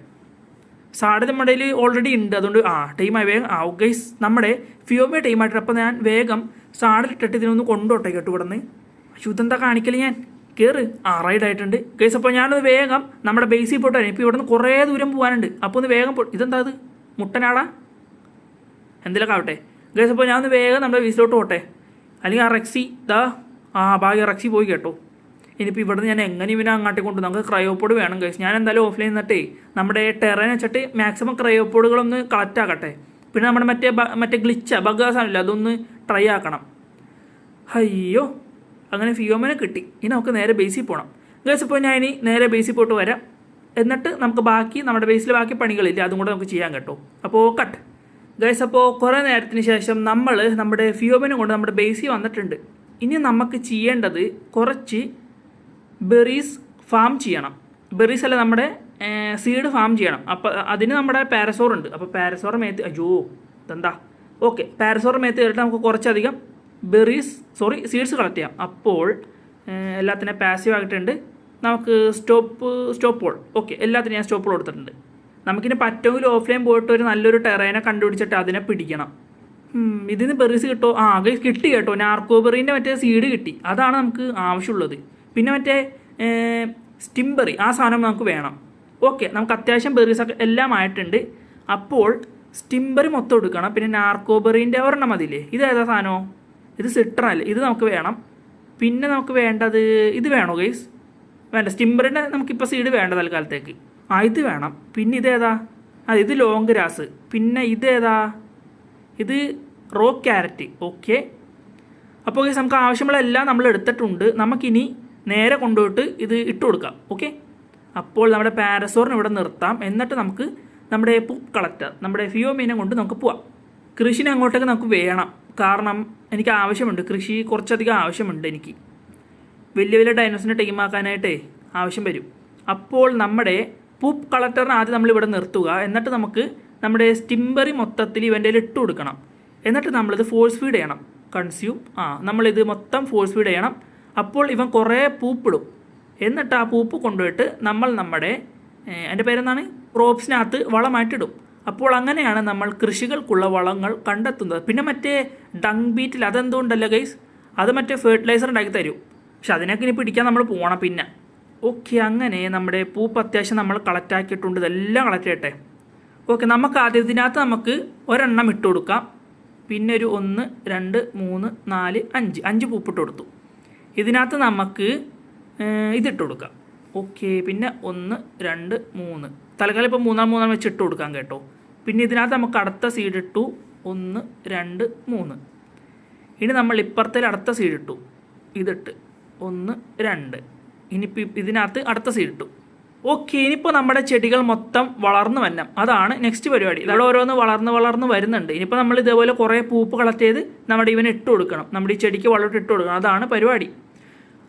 സാഡ് നമ്മുടെ കയ്യിൽ ഓൾറെഡി ഉണ്ട്, അതുകൊണ്ട് ടൈമായി വേഗം ഗൈസ്. നമ്മുടെ ഫിയോമി ടൈമായിട്ട് അപ്പോൾ ഞാൻ വേഗം സാഡിലിട്ടിട്ട് ഇതിനൊന്ന് കൊണ്ടോട്ടെ കേട്ടോ. ഇവിടെ നിന്ന് ശുദ്ധന്താ കാണിക്കൽ ഞാൻ കയറ് റൈഡ് ആയിട്ടുണ്ട് ഗൈസ്. അപ്പോൾ ഞാനത് വേഗം നമ്മുടെ ബേസിൽ പോട്ടെ. ഇപ്പോൾ ഇവിടെ നിന്ന് കുറേ ദൂരം പോകാനുണ്ട്. അപ്പോൾ ഒന്ന് വേഗം ഇതെന്താ അത് മുട്ടനാടാ എന്തെങ്കിലുമൊക്കെ ആവട്ടെ ഗൈസ്. അപ്പോൾ ഞാനൊന്ന് വേഗം നമ്മുടെ ബേസിലോട്ട് പോട്ടെ. അല്ലെങ്കിൽ ആ റെക്സി ഭാഗ്യ റെക്സി പോയി കേട്ടോ. ഇനിയിപ്പോൾ ഇവിടെ നിന്ന് ഞാൻ എങ്ങനെ ഇവനെ അങ്ങോട്ടേ കൊണ്ട് നമുക്ക് ക്രയോപോഡ് വേണം ഗൈസ്. ഞാൻ എന്തായാലും ഓഫ്ലൈൻ നിന്നിട്ടേ നമ്മുടെ ടെറേൻ വെച്ചിട്ട് മാക്സിമം ക്രയോപോഡുകളൊന്ന് കളക്ട് ആക്കട്ടെ. പിന്നെ നമ്മുടെ മറ്റേ ഗ്ലിച്ച ബഗ്ഗാസാണല്ലോ അതൊന്ന് ട്രൈ ആക്കണം. അയ്യോ അങ്ങനെ ഫിയോമിനെ കിട്ടി. ഇനി നമുക്ക് നേരെ ബേസിൽ പോകണം ഗൈസ്. ഇപ്പോൾ ഞാൻ ഇനി നേരെ ബേസിൽ പോയിട്ട് വരാം. എന്നിട്ട് നമുക്ക് നമ്മുടെ ബേസിൽ ബാക്കി പണികളില്ല, അതും കൂടെ നമുക്ക് ചെയ്യാൻ കേട്ടോ. അപ്പോൾ കട്ട് ഗൈസ്. അപ്പോൾ കുറേ നേരത്തിന് ശേഷം നമ്മൾ നമ്മുടെ ഫിയോമിനെ കൊണ്ട് നമ്മുടെ ബേസിൽ വന്നിട്ടുണ്ട്. ഇനി നമുക്ക് ചെയ്യേണ്ടത് കുറച്ച് ബെറീസ് ഫാം ചെയ്യണം. ബെറീസ് അല്ല, നമ്മുടെ സീഡ് ഫാം ചെയ്യണം. അപ്പോൾ അതിന് നമ്മുടെ പാരസോർ ഉണ്ട്. അപ്പോൾ പാരസോർ മേത്ത് ഇതെന്താ പാരസോർ മേത്ത് കയറിയിട്ട് നമുക്ക് കുറച്ചധികം സീഡ്സ് കളക്ട് ചെയ്യാം. അപ്പോൾ എല്ലാത്തിനും പാസീവ് ആയിട്ടുണ്ട്. നമുക്ക് സ്റ്റോപ്പ് എല്ലാത്തിനും ഞാൻ സ്റ്റോപ്പ് കൊടുത്തിട്ടുണ്ട്. നമുക്കിനി പറ്റുമെങ്കിൽ ഓഫ്ലൈൻ പോയിട്ട് ഒരു നല്ലൊരു ടെറേനെ കണ്ടുപിടിച്ചിട്ട് അതിനെ പിടിക്കണം. ഇതിന് ബെറീസ് കിട്ടോ? കിട്ടി കേട്ടോ. നാർക്കോബെറീൻ്റെ മറ്റേ സീഡ് കിട്ടി, അതാണ് നമുക്ക് ആവശ്യമുള്ളത്. പിന്നെ മറ്റേ സ്റ്റിംബറി ആ സാധനം നമുക്ക് വേണം. നമുക്ക് അത്യാവശ്യം ബെറീസൊക്കെ എല്ലാം ആയിട്ടുണ്ട്. അപ്പോൾ സ്റ്റിംബറി മൊത്തം എടുക്കണം. പിന്നെ നാർക്കോബെറീൻ്റെ ഒരെണ്ണം മതിയില്ലേ? ഇത് ഏതാ സാധനമോ? ഇത് സിട്രൽ, ഇത് നമുക്ക് വേണം. പിന്നെ നമുക്ക് വേണ്ടത് ഇത് വേണോ ഗൈസ്? വേണ്ട, സ്റ്റിംബറിൻ്റെ നമുക്കിപ്പോൾ സീഡ് വേണ്ട തൽക്കാലത്തേക്ക്. ഇത് വേണം. പിന്നെ ഇതേതാ? ഇത് ലോങ് ഗ്രാസ്. പിന്നെ ഇതേതാ? ഇത് റോ ക്യാരറ്റ്. അപ്പോൾ ഗൈസ് നമുക്ക് ആവശ്യമുള്ള എല്ലാം നമ്മൾ എടുത്തിട്ടുണ്ട്. നമുക്കിനി നേരെ കൊണ്ടുപോയിട്ട് ഇത് ഇട്ട് കൊടുക്കാം. അപ്പോൾ നമ്മുടെ പാരസോറിനെ ഇവിടെ നിർത്താം. എന്നിട്ട് നമുക്ക് നമ്മുടെ പൂപ്പ് കളക്ടർ നമ്മുടെ ഫിയോമീനെ കൊണ്ട് നമുക്ക് പോവാം. കൃഷിനെ അങ്ങോട്ടേക്ക് നമുക്ക് വേണം, കാരണം എനിക്ക് ആവശ്യമുണ്ട്. കൃഷി കുറച്ചധികം ആവശ്യമുണ്ട് എനിക്ക്. വലിയ വലിയ ഡൈനോസിനെ ടീമാക്കാനായിട്ടേ ആവശ്യം വരും. അപ്പോൾ നമ്മുടെ പൂപ്പ് കളക്ടറിനെ ആദ്യം നമ്മളിവിടെ നിർത്തുക. എന്നിട്ട് നമുക്ക് നമ്മുടെ സ്റ്റിംബറി മൊത്തത്തിൽ ഇവൻ്റെ ഇട്ട് കൊടുക്കണം. എന്നിട്ട് നമ്മളിത് ഫോഴ്സ് ഫീഡ് ചെയ്യണം. നമ്മളിത് മൊത്തം ഫോഴ്സ് ഫീഡ് ചെയ്യണം. അപ്പോൾ ഇവൻ കുറേ പൂപ്പിടും. എന്നിട്ട് ആ പൂപ്പ് കൊണ്ടുപോയിട്ട് നമ്മുടെ എൻ്റെ പേരെന്താണ്, ക്രോപ്സിനകത്ത് വളമായിട്ടിടും. അപ്പോൾ അങ്ങനെയാണ് നമ്മൾ കൃഷികൾക്കുള്ള വളങ്ങൾ കണ്ടെത്തുന്നത്. പിന്നെ മറ്റേ ഡങ് ബീറ്റിൽ അതെന്തുകൊണ്ടല്ല ഗൈസ്, അത് മറ്റേ ഫെർട്ടിലൈസർ ഉണ്ടാക്കി തരും. പക്ഷെ അതിനൊക്കെ ഇനി പിടിക്കാൻ നമ്മൾ പോകണം. പിന്നെ അങ്ങനെ നമ്മുടെ പൂപ്പ് അത്യാവശ്യം നമ്മൾ കളക്ട് ആക്കിയിട്ടുണ്ട്. ഇതെല്ലാം കളക്ട് ചെയ്യട്ടെ. നമുക്ക് ആദ്യം ഇതിനകത്ത് നമുക്ക് ഒരെണ്ണം ഇട്ട് കൊടുക്കാം. പിന്നെ ഒരു 1 2 3 4 5 പൂപ്പിട്ട് കൊടുത്തു. ഇതിനകത്ത് നമുക്ക് ഇതിട്ട് കൊടുക്കാം. പിന്നെ 1 2 3 തൽക്കാലം ഇപ്പോൾ 3 വെച്ച് ഇട്ട് കൊടുക്കാം കേട്ടോ. പിന്നെ ഇതിനകത്ത് നമുക്ക് അടുത്ത സീഡ് ഇട്ടു. 1 2 3. ഇനി നമ്മൾ ഇപ്പുറത്തെ അടുത്ത സീഡ് ഇട്ടു. ഇതിട്ട് 1 2. ഇനിയിപ്പോൾ ഇതിനകത്ത് അടുത്ത സീഡ് ഇട്ടു. ഇനിയിപ്പോൾ നമ്മുടെ ചെടികൾ മൊത്തം വളർന്നു വരണം. അതാണ് നെക്സ്റ്റ് പരിപാടി. ഇവിടെ ഓരോന്ന് വളർന്ന് വരുന്നുണ്ട്. ഇനിയിപ്പോൾ നമ്മൾ ഇതേപോലെ കുറേ പൂപ്പ് കളക്ട് ചെയ്ത് നമ്മുടെ ഇവന് ഇട്ട് കൊടുക്കണം. നമ്മുടെ ഈ ചെടിക്ക് വളമിട്ട് ഇട്ട് കൊടുക്കണം. അതാണ് പരിപാടി.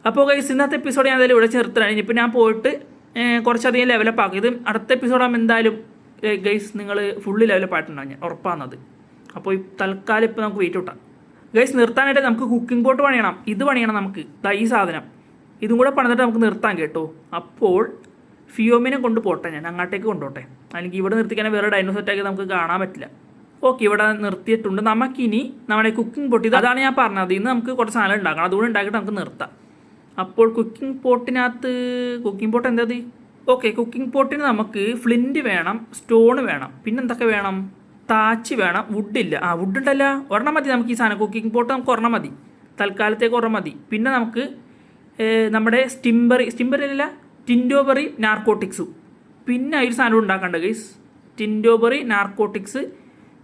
അപ്പോൾ ഗൈസ് ഇന്നത്തെ എപ്പിസോഡ് ഞാൻ എന്തായാലും ഇവിടെ ചേർത്താണ്. ഇനിയിപ്പോൾ ഞാൻ പോയിട്ട് കുറച്ചധികം ലെവലപ്പ് ആക്കും. ഇത് അടുത്ത എപ്പിസോഡാകുമ്പോൾ എന്തായാലും ഗൈസ് നിങ്ങൾ ഫുള്ള് ലെവലപ്പ് ആയിട്ടുണ്ടാകും, ഞാൻ ഉറപ്പാകുന്നത്. അപ്പോൾ തൽക്കാലം ഇപ്പോൾ നമുക്ക് വെയിറ്റ് കിട്ടാം. ഗൈസ് നിർത്താനായിട്ട് നമുക്ക് കുക്കിംഗ് പോട്ട് പണിയണം. ഇത് പണിയണം നമുക്ക്. ഈ സാധനം ഇതും കൂടെ പണിതിട്ട് നമുക്ക് നിർത്താൻ കേട്ടോ. അപ്പോൾ ഫിയോമിനെ കൊണ്ട് പോട്ടെ, ഞാൻ അങ്ങോട്ടേക്ക് കൊണ്ടുപോട്ടെ. അല്ലെങ്കിൽ ഇവിടെ നിർത്തിക്കാൻ വേറെ ഡൈനോസെറ്റാക്കി നമുക്ക് കാണാൻ പറ്റില്ല. ഇവിടെ നിർത്തിയിട്ടുണ്ട്. നമുക്കിനി നമ്മുടെ കുക്കിംഗ് പോട്ട് അതാണ് ഞാൻ പറഞ്ഞത്. ഇന്ന് നമുക്ക് കുറച്ച് സാധനം ഉണ്ടാക്കണം. അതുകൂടെ ഉണ്ടാക്കിയിട്ട് നമുക്ക് നിർത്താം. അപ്പോൾ കുക്കിംഗ് പോട്ട് എന്തത്? കുക്കിംഗ് പോട്ടിന് നമുക്ക് ഫ്ലിൻറ്റ് വേണം, സ്റ്റോൺ വേണം, പിന്നെ എന്തൊക്കെ വേണം? താച്ച് വേണം, വുഡില്ല. വുഡുണ്ടല്ല, ഒരെണ്ണം മതി നമുക്ക് ഈ സാധനം. കുക്കിംഗ് പോട്ട് നമുക്ക് ഒരെണ്ണം മതി, തൽക്കാലത്തേക്ക് ഒരെണ്ണം മതി. പിന്നെ നമുക്ക് നമ്മുടെ സ്റ്റിംബറി അല്ല, ടിൻഡോബറി നാർക്കോട്ടിക്സും. പിന്നെ ഒരു സാധനം ഉണ്ടാക്കണ്ട ഗൈസ്, ടിൻഡോബറി നാർക്കോട്ടിക്സ്.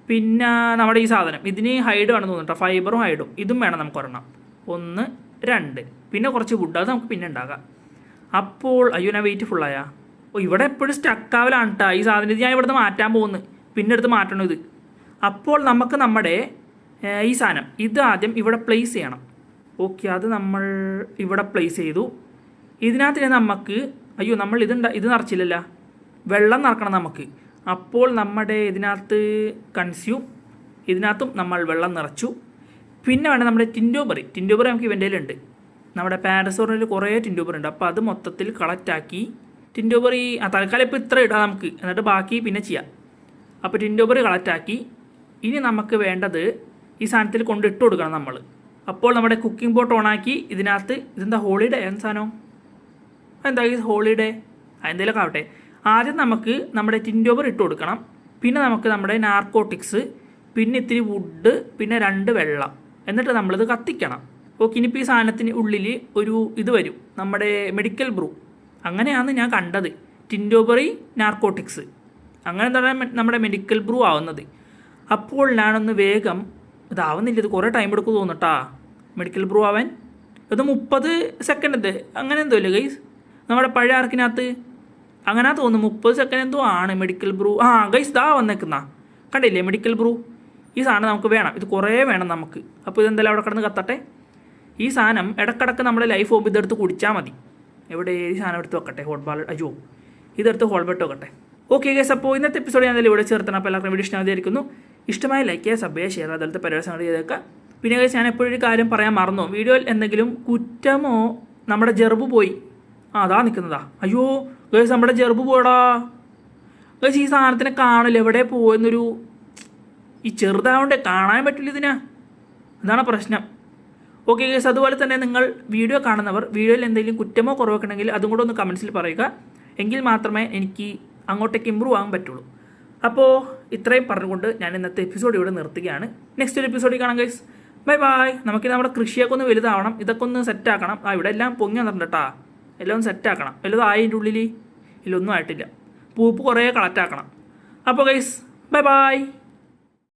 പിന്നെ നമ്മുടെ ഈ സാധനം ഇതിന് ഹൈഡ് വേണമെന്ന് തോന്നുന്നുട്ടോ, ഫൈബറും ഹൈഡും. ഇതും വേണം നമുക്ക് ഒരെണ്ണം. 1 2. പിന്നെ കുറച്ച് വുഡ്, അത് നമുക്ക് പിന്നെ ഉണ്ടാകാം. അപ്പോൾ അയ്യോ ഞാൻ വെയിറ്റ് ഫുള്ളായാ. ഓ ഇവിടെ എപ്പോഴും സ്റ്റക്കാവലാണ് കേട്ടോ ഈ സാധനം. ഞാൻ ഇവിടുന്ന് മാറ്റാൻ പോകുന്നു, പിന്നെ എടുത്ത് മാറ്റണം ഇത്. അപ്പോൾ നമുക്ക് നമ്മുടെ ഈ സാധനം ഇത് ആദ്യം ഇവിടെ പ്ലേസ് ചെയ്യണം. ഓക്കെ, അത് നമ്മൾ ഇവിടെ പ്ലേസ് ചെയ്തു. ഇതിനകത്ത് നമുക്ക് അയ്യോ നമ്മൾ ഇത് നിറച്ചില്ലല്ലോ, വെള്ളം നിറക്കണം നമുക്ക്. അപ്പോൾ നമ്മുടെ ഇതിനകത്ത് കൺസ്യൂം, ഇതിനകത്തും നമ്മൾ വെള്ളം നിറച്ചു. പിന്നെ വേണം നമ്മുടെ ടിൻഡോബറി നമുക്ക് ഇവൻ്റെയിലുണ്ട്. നമ്മുടെ പാരസോറിൽ കുറേ ടിൻഡോബറി ഉണ്ട്. അപ്പോൾ അത് മൊത്തത്തിൽ കളക്റ്റാക്കി ടിൻഡോബറി തൽക്കാലം ഇപ്പോൾ ഇത്ര ഇടാം നമുക്ക്, എന്നിട്ട് ബാക്കി പിന്നെ ചെയ്യാം. അപ്പോൾ ടിൻഡോബറി കളക്റ്റാക്കി ഇനി നമുക്ക് വേണ്ടത് ഈ സാധനത്തിൽ കൊണ്ടിട്ട് കൊടുക്കണം നമ്മൾ. അപ്പോൾ നമ്മുടെ കുക്കിംഗ് പോട്ട് ഓണാക്കി ഇതിനകത്ത് ഇതെന്താ ഹോളിഡേ എന്ത് സാധനം, എന്താ ഈ ഹോളിഡേ എന്തെങ്കിലുമൊക്കെ ആവട്ടെ. ആദ്യം നമുക്ക് നമ്മുടെ ടിൻഡോബർ ഇട്ട് കൊടുക്കണം. പിന്നെ നമുക്ക് നമ്മുടെ നാർക്കോട്ടിക്സ്, പിന്നെ ഇത്തിരി വുഡ്, പിന്നെ 2 വെള്ളം, എന്നിട്ട് നമ്മളിത് കത്തിക്കണം. ഓക്കെ, ഇനിയിപ്പോൾ ഈ സാധനത്തിന് ഉള്ളിൽ ഒരു ഇത് വരും, നമ്മുടെ മെഡിക്കൽ ബ്രൂ. അങ്ങനെയാണ് ഞാൻ കണ്ടത്, ടിൻഡോബറി നാർക്കോട്ടിക്സ് അങ്ങനെ എന്താണ് നമ്മുടെ മെഡിക്കൽ ബ്രൂ ആവുന്നത്. അപ്പോൾ ഞാനൊന്ന് വേഗം ഇതാവുന്നില്ല, ഇത് കുറേ ടൈം എടുക്കും തോന്നിട്ടാ മെഡിക്കൽ ബ്രൂ ആവാൻ. ഇത് 30 സെക്കൻഡ് അങ്ങനെ എന്തോ ഇല്ലേ ഗൈസ് നമ്മുടെ പഴയ ആർക്കിനകത്ത്, അങ്ങനെ തോന്നുന്നു 30 സെക്കൻഡ് എന്തോ ആണ് മെഡിക്കൽ ബ്രൂ. ഗൈസ് ഇതാ വന്നേക്കുന്ന കണ്ടില്ലേ മെഡിക്കൽ ബ്രൂ. ഈ സാധനം നമുക്ക് വേണം, ഇത് കുറേ വേണം നമുക്ക്. അപ്പോൾ ഇതെന്തായാലും അവിടെ കിടന്ന് കത്തട്ടെ. ഈ സാധനം ഇടക്കിടക്ക് നമ്മുടെ ലൈഫ് പോകുമ്പോൾ ഇതെടുത്ത് കുടിച്ചാൽ മതി. എവിടെ ഈ സാധനം എടുത്ത് വെക്കട്ടെ, ഹോട്ട് ബാൾ അയ്യോ ഇതെടുത്ത് ഹോൾ ബെട്ട് വെക്കട്ടെ. ഓക്കെ ഗൈസ്, അപ്പോൾ ഇന്നത്തെ എപ്പിസോഡ് ഞാൻ എന്തായാലും ഇവിടെ ചേർത്തണം. അപ്പോൾ എല്ലാവർക്കും വീഡിയോ ഇഷ്ടമായിരിക്കുന്നു. ഇഷ്ടമായ ലൈക്ക് ചെയ്യുക, സബ് ചെയ്യുക, ഷെയർ അതുപോലത്തെ പരിപാടി ചെയ്തേക്കുക. പിന്നെ ഗൈസ് ഞാൻ എപ്പോഴും ഒരു കാര്യം പറയാൻ മറന്നു, വീഡിയോയിൽ എന്തെങ്കിലും കുറ്റമോ നമ്മുടെ ജെർബ് പോയി അതാ നിൽക്കുന്നതാ. അയ്യോ ഗൈസ് നമ്മുടെ ജെർബ് പോയടാ ഗൈസ്. ഈ സാധനത്തിനെ കാണില്ല, എവിടെ പോയെന്നൊരു ഈ ചെറുതാവണ്ടേ കാണാൻ പറ്റില്ല ഇതിനാ, അതാണ് പ്രശ്നം. ഓക്കെ ഗൈസ്, അതുപോലെ തന്നെ നിങ്ങൾ വീഡിയോ കാണുന്നവർ വീഡിയോയിൽ എന്തെങ്കിലും കുറ്റമോ കുറവൊക്കെ ഉണ്ടെങ്കിൽ അതും കൂടെ ഒന്ന് കമൻസിൽ പറയുക. എങ്കിൽ മാത്രമേ എനിക്ക് അങ്ങോട്ടേക്ക് ഇമ്പ്രൂവ് ആകാൻ പറ്റുള്ളൂ. അപ്പോൾ ഇത്രയും പറഞ്ഞുകൊണ്ട് ഞാൻ ഇന്നത്തെ എപ്പിസോഡ് ഇവിടെ നിർത്തുകയാണ്. നെക്സ്റ്റ് ഒരു എപ്പിസോഡിൽ കാണാം ഗൈസ്. Bye bye. നമുക്ക് നമ്മുടെ കൃഷിയൊക്കെ ഒന്ന് വലുതാവണം, ഇതൊക്കെ ഒന്ന് സെറ്റാക്കണം. ഇവിടെ എല്ലാം പൊങ്ങി വന്നിട്ടുണ്ട് കേട്ടോ, എല്ലാം ഒന്ന് സെറ്റാക്കണം. വലുതായി അതിൻ്റെ ഉള്ളിൽ ഇല്ലൊന്നും ആയിട്ടില്ല, പൂപ്പ് കുറേ കളക്റ്റാക്കണം. അപ്പോൾ ഗൈസ് ബൈ ബൈ.